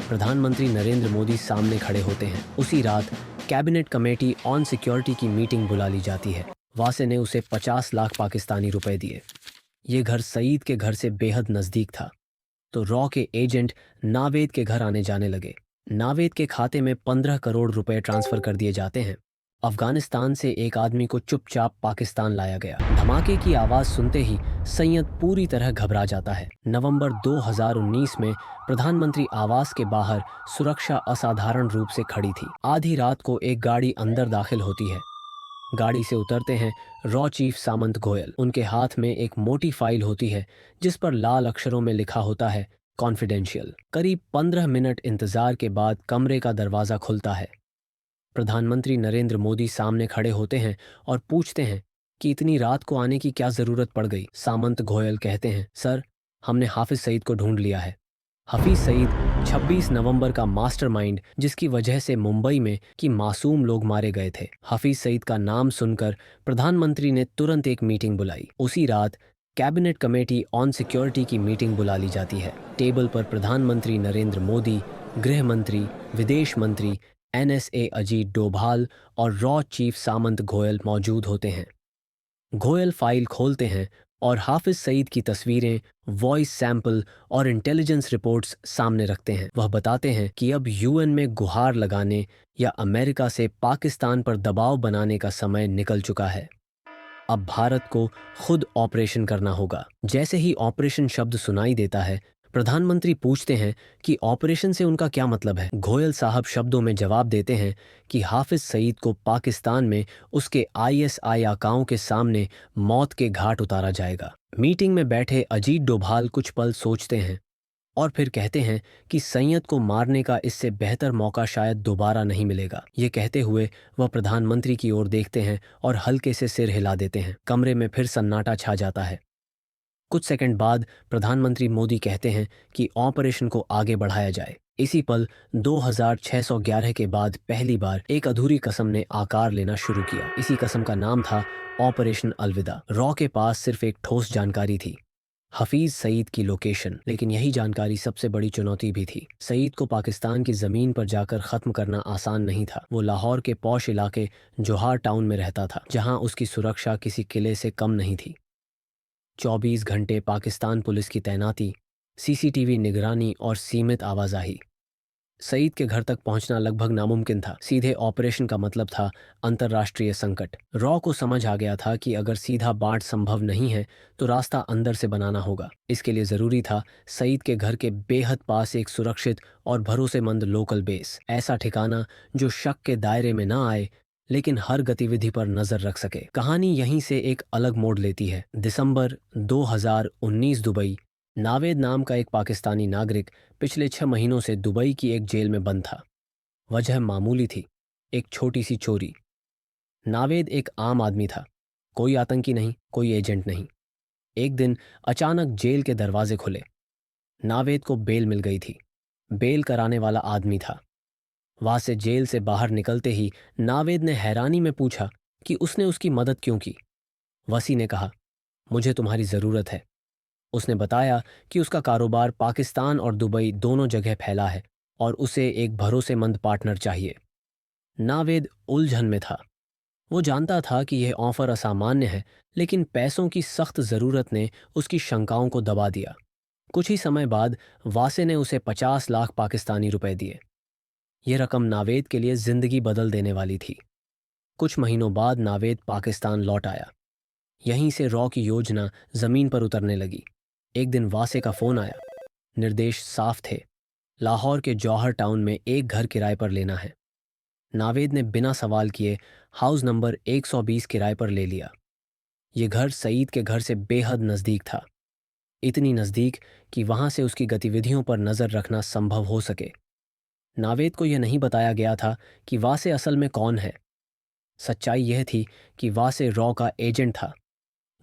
प्रधानमंत्री नरेंद्र मोदी सामने खड़े होते हैं। उसी रात कैबिनेट कमेटी ऑन सिक्योरिटी की मीटिंग बुला ली जाती है। वासे ने उसे 50 लाख पाकिस्तानी रुपए दिए। ये घर सईद के घर से बेहद नज़दीक था, तो रॉ के एजेंट नावेद के घर आने जाने लगे। नावेद के खाते में 15 करोड़ रुपए ट्रांसफर कर दिए जाते हैं। अफगानिस्तान से एक आदमी को चुपचाप पाकिस्तान लाया गया। धमाके की आवाज़ सुनते ही सैयद पूरी तरह घबरा जाता है। नवंबर 2019 में प्रधानमंत्री आवास के बाहर सुरक्षा असाधारण रूप से खड़ी थी। आधी रात को एक गाड़ी अंदर दाखिल होती है। गाड़ी से उतरते हैं रॉ चीफ सामंत गोयल। उनके हाथ में एक मोटी फाइल होती है जिस पर लाल अक्षरों में लिखा होता है कॉन्फिडेंशियल। करीब 15 मिनट इंतजार के बाद कमरे का दरवाज़ा खुलता है। प्रधानमंत्री नरेंद्र मोदी सामने खड़े होते हैं और पूछते हैं कि इतनी रात को आने की क्या ज़रूरत पड़ गई। सामंत गोयल कहते हैं, सर, हमने हाफिज सईद को ढूंढ लिया है। हफीज सईद 26 नवंबर का मास्टरमाइंड जिसकी वजह से मुंबई में की मासूम लोग मारे गए थे। हफीज सईद का नाम सुनकर प्रधानमंत्री ने तुरंत एक मीटिंग बुलाई। उसी रात कैबिनेट कमेटी ऑन सिक्योरिटी की मीटिंग बुला ली जाती है। टेबल पर प्रधानमंत्री नरेंद्र मोदी, गृह मंत्री, विदेश मंत्री, NSA अजीत डोभाल और रॉ चीफ सामंत गोयल मौजूद होते हैं। गोयल फाइल खोलते हैं और हाफिज सईद की तस्वीरें, वॉइस सैंपल और इंटेलिजेंस रिपोर्ट्स सामने रखते हैं। वह बताते हैं कि अब UN में गुहार लगाने या अमेरिका से पाकिस्तान पर दबाव बनाने का समय निकल चुका है। अब भारत को खुद ऑपरेशन करना होगा। जैसे ही ऑपरेशन शब्द सुनाई देता है, प्रधानमंत्री पूछते हैं कि ऑपरेशन से उनका क्या मतलब है। गोयल साहब शब्दों में जवाब देते हैं कि हाफिज सईद को पाकिस्तान में उसके ISI आकाओं के सामने मौत के घाट उतारा जाएगा। मीटिंग में बैठे अजीत डोभाल कुछ पल सोचते हैं और फिर कहते हैं कि सैयद को मारने का इससे बेहतर मौका शायद दोबारा नहीं मिलेगा। ये कहते हुए वह प्रधानमंत्री की ओर देखते हैं और हल्के से सिर हिला देते हैं। कमरे में फिर सन्नाटा छा जाता है। कुछ सेकंड बाद प्रधानमंत्री मोदी कहते हैं कि ऑपरेशन को आगे बढ़ाया जाए। इसी पल 2611 के बाद पहली बार एक अधूरी कसम ने आकार लेना शुरू किया। इसी कसम का नाम था ऑपरेशन अलविदा। रॉ के पास सिर्फ एक ठोस जानकारी थी, हफीज सईद की लोकेशन, लेकिन यही जानकारी सबसे बड़ी चुनौती भी थी। सईद को पाकिस्तान की ज़मीन पर जाकर ख़त्म करना आसान नहीं था। वो लाहौर के पौश इलाके जोहार टाउन में रहता था, जहां उसकी सुरक्षा किसी किले से कम नहीं थी। 24 घंटे पाकिस्तान पुलिस की तैनाती, CCTV निगरानी और सीमित आवाजाही। सईद के घर तक पहुंचना लगभग नामुमकिन था। सीधे ऑपरेशन का मतलब था अंतर्राष्ट्रीय संकट। रॉ को समझ आ गया था कि अगर सीधा बाढ़ संभव नहीं है तो रास्ता अंदर से बनाना होगा। इसके लिए ज़रूरी था सईद के घर के बेहद पास एक सुरक्षित और भरोसेमंद लोकल बेस, ऐसा ठिकाना जो शक के दायरे में ना आए लेकिन हर गतिविधि पर नजर रख सके। कहानी यहीं से एक अलग मोड़ लेती है। दिसंबर 2019 दुबई। नावेद नाम का एक पाकिस्तानी नागरिक पिछले 6 महीनों से दुबई की एक जेल में बंद था। वजह मामूली थी, एक छोटी सी चोरी। नावेद एक आम आदमी था, कोई आतंकी नहीं, कोई एजेंट नहीं। एक दिन अचानक जेल के दरवाजे खुले। नावेद को बेल मिल गई थी। बेल कराने वाला आदमी था। वहां से जेल से बाहर निकलते ही नावेद ने हैरानी में पूछा कि उसने उसकी मदद क्यों की। वसी ने कहा, मुझे तुम्हारी ज़रूरत है। उसने बताया कि उसका कारोबार पाकिस्तान और दुबई दोनों जगह फैला है और उसे एक भरोसेमंद पार्टनर चाहिए। नावेद उलझन में था। वो जानता था कि यह ऑफर असामान्य है, लेकिन पैसों की सख्त ज़रूरत ने उसकी शंकाओं को दबा दिया। कुछ ही समय बाद वासे ने उसे 50 लाख पाकिस्तानी रुपए दिए। यह रकम नावेद के लिए ज़िंदगी बदल देने वाली थी। कुछ महीनों बाद नावेद पाकिस्तान लौट आया। यहीं से रॉ की योजना ज़मीन पर उतरने लगी। एक दिन वासे का फ़ोन आया। निर्देश साफ थे, लाहौर के जौहर टाउन में एक घर किराए पर लेना है। नावेद ने बिना सवाल किए हाउस नंबर 120 किराए पर ले लिया। ये घर सईद के घर से बेहद नज़दीक था, इतनी नज़दीक कि वहां से उसकी गतिविधियों पर नज़र रखना संभव हो सके। नावेद को यह नहीं बताया गया था कि वासे असल में कौन है। सच्चाई यह थी कि वासे रॉ का एजेंट था,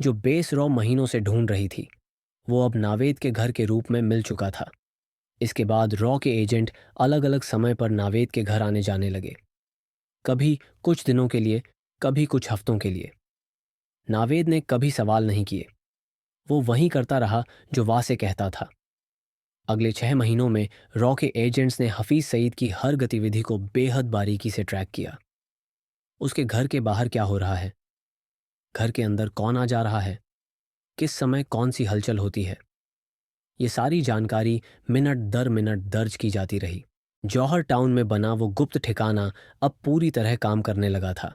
जो बेस रॉ महीनों से ढूंढ रही थी। वो अब नावेद के घर के रूप में मिल चुका था। इसके बाद रॉ के एजेंट अलग अलग समय पर नावेद के घर आने जाने लगे, कभी कुछ दिनों के लिए, कभी कुछ हफ्तों के लिए। नावेद ने कभी सवाल नहीं किए। वो वही करता रहा जो वासे कहता था। अगले 6 महीनों में रॉ के एजेंट्स ने हफीज सईद की हर गतिविधि को बेहद बारीकी से ट्रैक किया। उसके घर के बाहर क्या हो रहा है, घर के अंदर कौन आ जा रहा है, किस समय कौन सी हलचल होती है, ये सारी जानकारी मिनट दर मिनट दर्ज की जाती रही। जौहर टाउन में बना वो गुप्त ठिकाना अब पूरी तरह काम करने लगा था।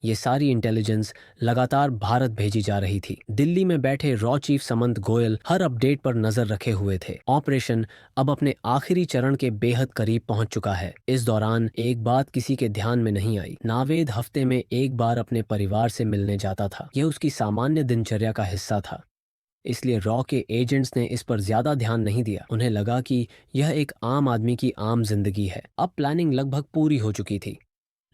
ये सारी इंटेलिजेंस लगातार भारत भेजी जा रही थी। दिल्ली में बैठे रॉ चीफ समंत गोयल हर अपडेट पर नजर रखे हुए थे। ऑपरेशन अब अपने आखिरी चरण के बेहद करीब पहुंच चुका है। इस दौरान एक बात किसी के ध्यान में नहीं आई। नावेद हफ्ते में एक बार अपने परिवार से मिलने जाता था। यह उसकी सामान्य दिनचर्या का हिस्सा था, इसलिए रॉ के एजेंट्स ने इस पर ज्यादा ध्यान नहीं दिया। उन्हें लगा कि यह एक आम आदमी की आम जिंदगी है। अब प्लानिंग लगभग पूरी हो चुकी थी।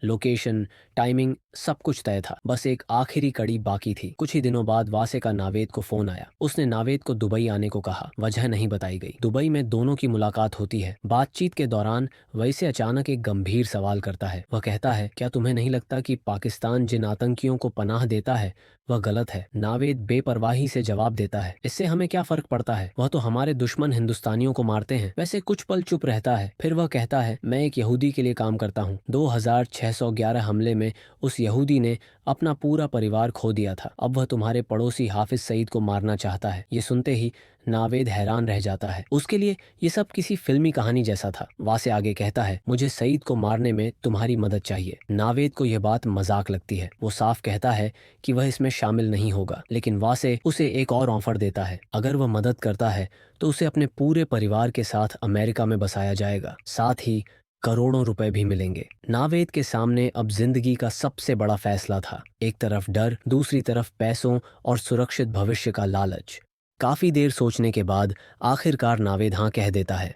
लोकेशन, टाइमिंग, सब कुछ तय था। बस एक आखिरी कड़ी बाकी थी। कुछ ही दिनों बाद वासे का नावेद को फोन आया। उसने नावेद को दुबई आने को कहा। वजह नहीं बताई गई। दुबई में दोनों की मुलाकात होती है। बातचीत के दौरान वैसे अचानक एक गंभीर सवाल करता है। वह कहता है, क्या तुम्हें नहीं लगता कि पाकिस्तान जिन आतंकियों को पनाह देता है वह गलत है? नावेद बेपरवाही से जवाब देता है, इससे हमें क्या फर्क पड़ता है, वह तो हमारे दुश्मन हिंदुस्तानियों को मारते हैं। वैसे कुछ पल चुप रहता है, फिर वह कहता है, मैं एक यहूदी के लिए काम करता हूँ। 2611 हमले में उस यहूदी ने अपना पूरा परिवार खो दिया था। अब वह तुम्हारे पड़ोसी हाफिज सईद को मारना चाहता है। ये सुनते ही नावेद हैरान रह जाता है। उसके लिए ये सब किसी फिल्मी कहानी जैसा था। वासे आगे कहता है, मुझे सईद को मारने में तुम्हारी मदद चाहिए। नावेद को यह बात मजाक लगती है। वो साफ कहता है कि वह इसमें शामिल नहीं होगा, लेकिन वासे उसे एक और ऑफर देता है। अगर वह मदद करता है तो उसे अपने पूरे परिवार के साथ अमेरिका में बसाया जाएगा, साथ ही करोड़ों रुपए भी मिलेंगे। नावेद के सामने अब जिंदगी का सबसे बड़ा फैसला था। एक तरफ डर, दूसरी तरफ पैसों और सुरक्षित भविष्य का लालच। काफी देर सोचने के बाद आखिरकार नावेद हाँ कह देता है।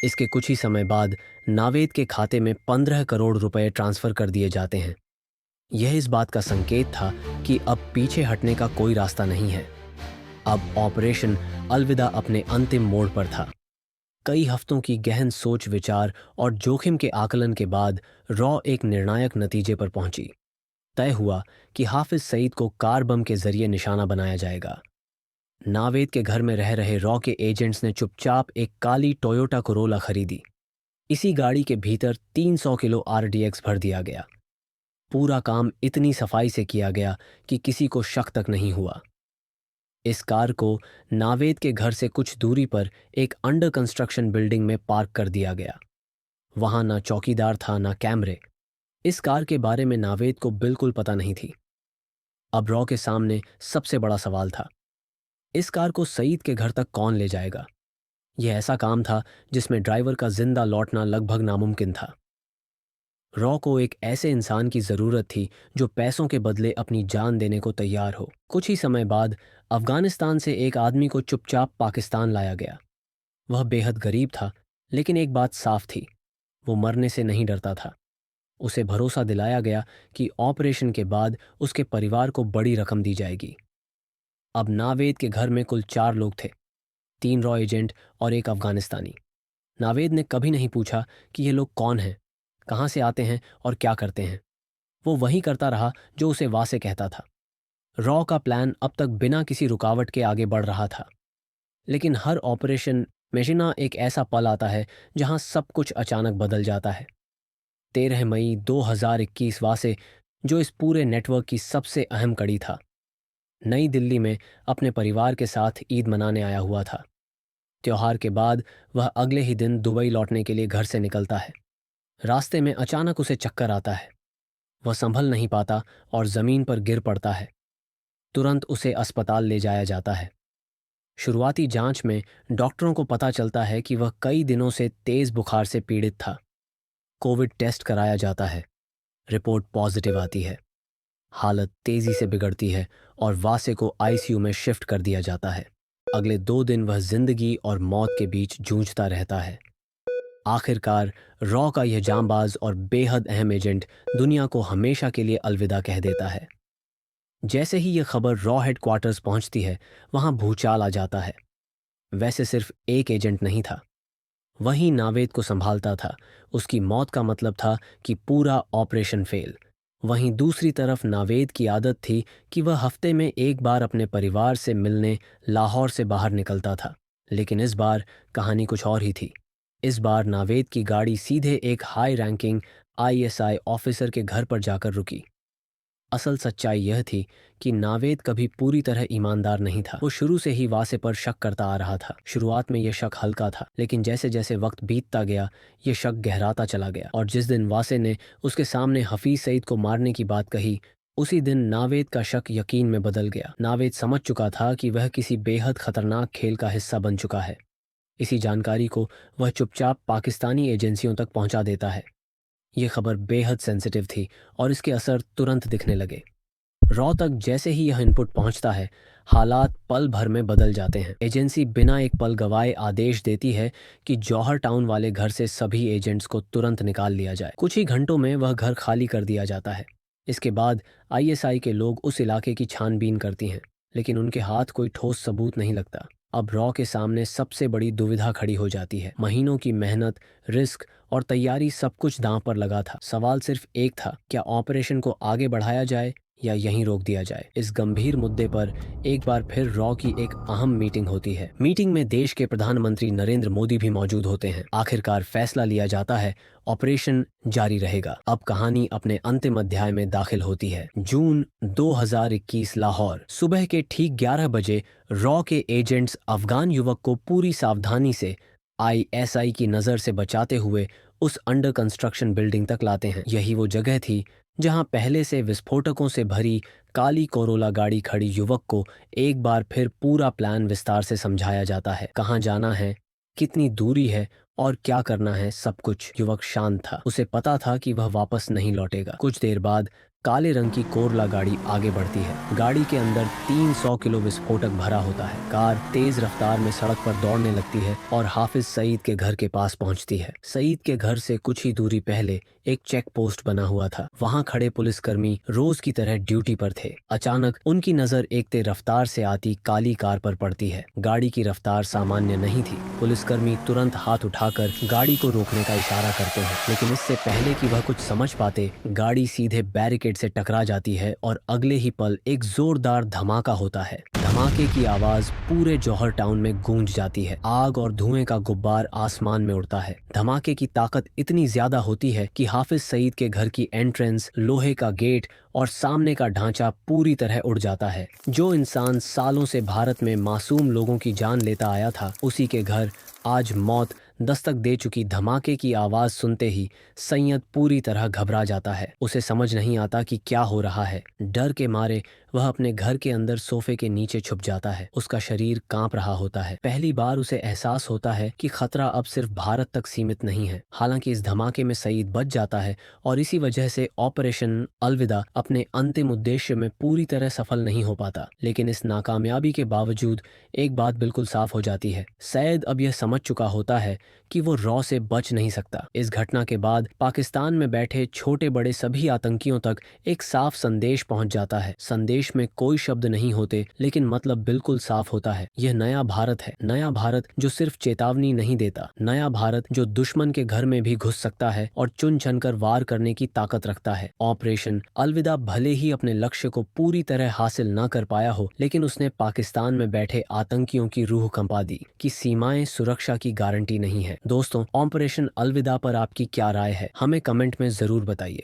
इसके कुछ ही समय बाद नावेद के खाते में 15 करोड़ रुपए ट्रांसफर कर दिए जाते हैं। यह इस बात का संकेत था कि अब पीछे हटने का कोई रास्ता नहीं है। अब ऑपरेशन अलविदा अपने अंतिम मोड़ पर था। कई हफ्तों की गहन सोच विचार और जोखिम के आकलन के बाद रॉ एक निर्णायक नतीजे पर पहुंची। तय हुआ कि हाफिज सईद को कार बम के जरिए निशाना बनाया जाएगा। नावेद के घर में रह रहे रॉ के एजेंट्स ने चुपचाप एक काली टोयोटा कोरोला खरीदी। इसी गाड़ी के भीतर 300 किलो आरडीएक्स भर दिया गया। पूरा काम इतनी सफाई से किया गया कि किसी को शक तक नहीं हुआ। इस कार को नावेद के घर से कुछ दूरी पर एक अंडर कंस्ट्रक्शन बिल्डिंग में पार्क कर दिया गया। वहां ना चौकीदार था, ना कैमरे। इस कार के बारे में नावेद को बिल्कुल पता नहीं थी। अब रॉ के सामने सबसे बड़ा सवाल था, इस कार को सईद के घर तक कौन ले जाएगा? यह ऐसा काम था जिसमें ड्राइवर का जिंदा लौटना लगभग नामुमकिन था। रॉ को एक ऐसे इंसान की जरूरत थी जो पैसों के बदले अपनी जान देने को तैयार हो। कुछ ही समय बाद अफगानिस्तान से एक आदमी को चुपचाप पाकिस्तान लाया गया। वह बेहद गरीब था, लेकिन एक बात साफ थी, वो मरने से नहीं डरता था। उसे भरोसा दिलाया गया कि ऑपरेशन के बाद उसके परिवार को बड़ी रकम दी जाएगी। अब नावेद के घर में कुल 4 लोग थे, 3 रॉ एजेंट और एक अफगानिस्तानी। नावेद ने कभी नहीं पूछा कि ये लोग कौन हैं, कहाँ से आते हैं और क्या करते हैं। वो वही करता रहा जो उसे वासे कहता था। रॉ का प्लान अब तक बिना किसी रुकावट के आगे बढ़ रहा था, लेकिन हर ऑपरेशन में एक ऐसा पल आता है जहां सब कुछ अचानक बदल जाता है। 13 मई 2021 वासे, जो इस पूरे नेटवर्क की सबसे अहम कड़ी था, नई दिल्ली में अपने परिवार के साथ ईद मनाने आया हुआ था। त्योहार के बाद वह अगले ही दिन दुबई लौटने के लिए घर से निकलता है। रास्ते में अचानक उसे चक्कर आता है। वह संभल नहीं पाता और जमीन पर गिर पड़ता है। तुरंत उसे अस्पताल ले जाया जाता है। शुरुआती जांच में डॉक्टरों को पता चलता है कि वह कई दिनों से तेज बुखार से पीड़ित था। कोविड टेस्ट कराया जाता है। रिपोर्ट पॉजिटिव आती है। हालत तेजी से बिगड़ती है और वासे को आईसीयू में शिफ्ट कर दिया जाता है। अगले 2 दिन वह जिंदगी और मौत के बीच जूझता रहता है। आखिरकार रॉ का यह जांबाज और बेहद अहम एजेंट दुनिया को हमेशा के लिए अलविदा कह देता है। जैसे ही यह खबर रॉ हेडक्वार्टर्स पहुंचती है, वहां भूचाल आ जाता है। वैसे सिर्फ एक एजेंट नहीं था, वही नावेद को संभालता था। उसकी मौत का मतलब था कि पूरा ऑपरेशन फेल। वहीं दूसरी तरफ नावेद की आदत थी कि वह हफ्ते में एक बार अपने परिवार से मिलने लाहौर से बाहर निकलता था। लेकिन इस बार कहानी कुछ और ही थी। इस बार नावेद की गाड़ी सीधे एक हाई रैंकिंग आईएसआई ऑफिसर के घर पर जाकर रुकी। असल सच्चाई यह थी कि नावेद कभी पूरी तरह ईमानदार नहीं था। वो शुरू से ही वासे पर शक करता आ रहा था। शुरुआत में यह शक हल्का था, लेकिन जैसे जैसे वक्त बीतता गया यह शक गहराता चला गया। और जिस दिन वासे ने उसके सामने हफीज सईद को मारने की बात कही, उसी दिन नावेद का शक यकीन में बदल गया। नावेद समझ चुका था कि वह किसी बेहद खतरनाक खेल का हिस्सा बन चुका है। इसी जानकारी को वह चुपचाप पाकिस्तानी एजेंसियों तक पहुंचा देता है। ये खबर बेहद सेंसिटिव थी और इसके असर तुरंत दिखने लगे। रॉ तक जैसे ही यह इनपुट पहुंचता है, हालात पल भर में बदल जाते हैं। एजेंसी बिना एक पल गवाए आदेश देती है कि जौहर टाउन वाले घर से सभी एजेंट्स को तुरंत निकाल लिया जाए। कुछ ही घंटों में वह घर खाली कर दिया जाता है। इसके बाद आईएसआई के लोग उस इलाके की छानबीन करती हैं, लेकिन उनके हाथ कोई ठोस सबूत नहीं लगता। अब रॉ के सामने सबसे बड़ी दुविधा खड़ी हो जाती है। महीनों की मेहनत, रिस्क और तैयारी सब कुछ दांव पर लगा था। सवाल सिर्फ एक था, क्या ऑपरेशन को आगे बढ़ाया जाए या यहीं रोक दिया जाए। इस गंभीर मुद्दे पर एक बार फिर रॉ की एक अहम मीटिंग होती है। मीटिंग में देश के प्रधानमंत्री नरेंद्र मोदी भी मौजूद होते हैं। आखिरकार फैसला लिया जाता है, ऑपरेशन जारी रहेगा। अब कहानी अपने अंतिम अध्याय में दाखिल होती है। जून 2021 लाहौर। सुबह के ठीक 11 बजे रॉ के एजेंट्स अफगान युवक को पूरी सावधानी से आईएसआई की नज़र से बचाते हुए उस अंडर कंस्ट्रक्शन बिल्डिंग तक लाते हैं। यही वो जगह थी जहां पहले से विस्फोटकों से भरी काली कोरोला गाड़ी खड़ी। युवक को एक बार फिर पूरा प्लान विस्तार से समझाया जाता है। कहाँ जाना है, कितनी दूरी है और क्या करना है, सब कुछ। युवक शांत था। उसे पता था कि वह वापस नहीं लौटेगा। कुछ देर बाद काले रंग की कोरला गाड़ी आगे बढ़ती है। गाड़ी के अंदर 300 किलो विस्फोटक भरा होता है। कार तेज रफ्तार में सड़क पर दौड़ने लगती है और हाफिज सईद के घर के पास पहुंचती है। सईद के घर से कुछ ही दूरी पहले एक चेक पोस्ट बना हुआ था। वहां खड़े पुलिसकर्मी रोज की तरह ड्यूटी पर थे। अचानक उनकी नजर एक तेज रफ्तार से आती काली कार पर पड़ती है। गाड़ी की रफ्तार सामान्य नहीं थी। पुलिसकर्मी तुरंत हाथ उठाकर गाड़ी को रोकने का इशारा करते हैं, लेकिन इससे पहले कि वह कुछ समझ पाते, गाड़ी सीधे बैरिकेड से टकरा जाती है और अगले ही पल एक जोरदार धमाका होता है। धमाके की आवाज पूरे जौहर टाउन में गूंज जाती है। आग और धुएं का गुब्बार आसमान में उड़ता है। धमाके की ताकत इतनी ज्यादा होती है कि हाफिज सईद के घर की एंट्रेंस, लोहे का गेट और सामने का ढांचा पूरी तरह उड़ जाता है। जो इंसान सालों से भारत में मासूम लोगों की जान लेता आया था, उसी के घर आज मौत दस्तक दे चुकी। धमाके की आवाज सुनते ही सैयद पूरी तरह घबरा जाता है। उसे समझ नहीं आता कि क्या हो रहा है। डर के मारे वह अपने घर के अंदर सोफे के नीचे छुप जाता है। उसका शरीर कांप रहा होता है। पहली बार उसे एहसास होता है कि खतरा अब सिर्फ भारत तक सीमित नहीं है। हालांकि इस धमाके में सईद बच जाता है और इसी वजह से ऑपरेशन अलविदा अपने अंतिम उद्देश्य में पूरी तरह सफल नहीं हो पाता। लेकिन इस नाकामयाबी के बावजूद एक बात बिल्कुल साफ हो जाती है। सईद अब यह समझ चुका होता है कि वो रॉ से बच नहीं सकता। इस घटना के बाद पाकिस्तान में बैठे छोटे बड़े सभी आतंकियों तक एक साफ संदेश पहुंच जाता है। संदेश में कोई शब्द नहीं होते, लेकिन मतलब बिल्कुल साफ होता है। यह नया भारत है। नया भारत जो सिर्फ चेतावनी नहीं देता। नया भारत जो दुश्मन के घर में भी घुस सकता है और चुन चुनकर वार करने की ताकत रखता है। ऑपरेशन अलविदा भले ही अपने लक्ष्य को पूरी तरह हासिल न कर पाया हो, लेकिन उसने पाकिस्तान में बैठे आतंकियों की रूह कंपा दी कि सीमाएं सुरक्षा की गारंटी नहीं है। दोस्तों, ऑपरेशन अलविदा पर आपकी क्या राय है, हमें कमेंट में जरूर बताइए।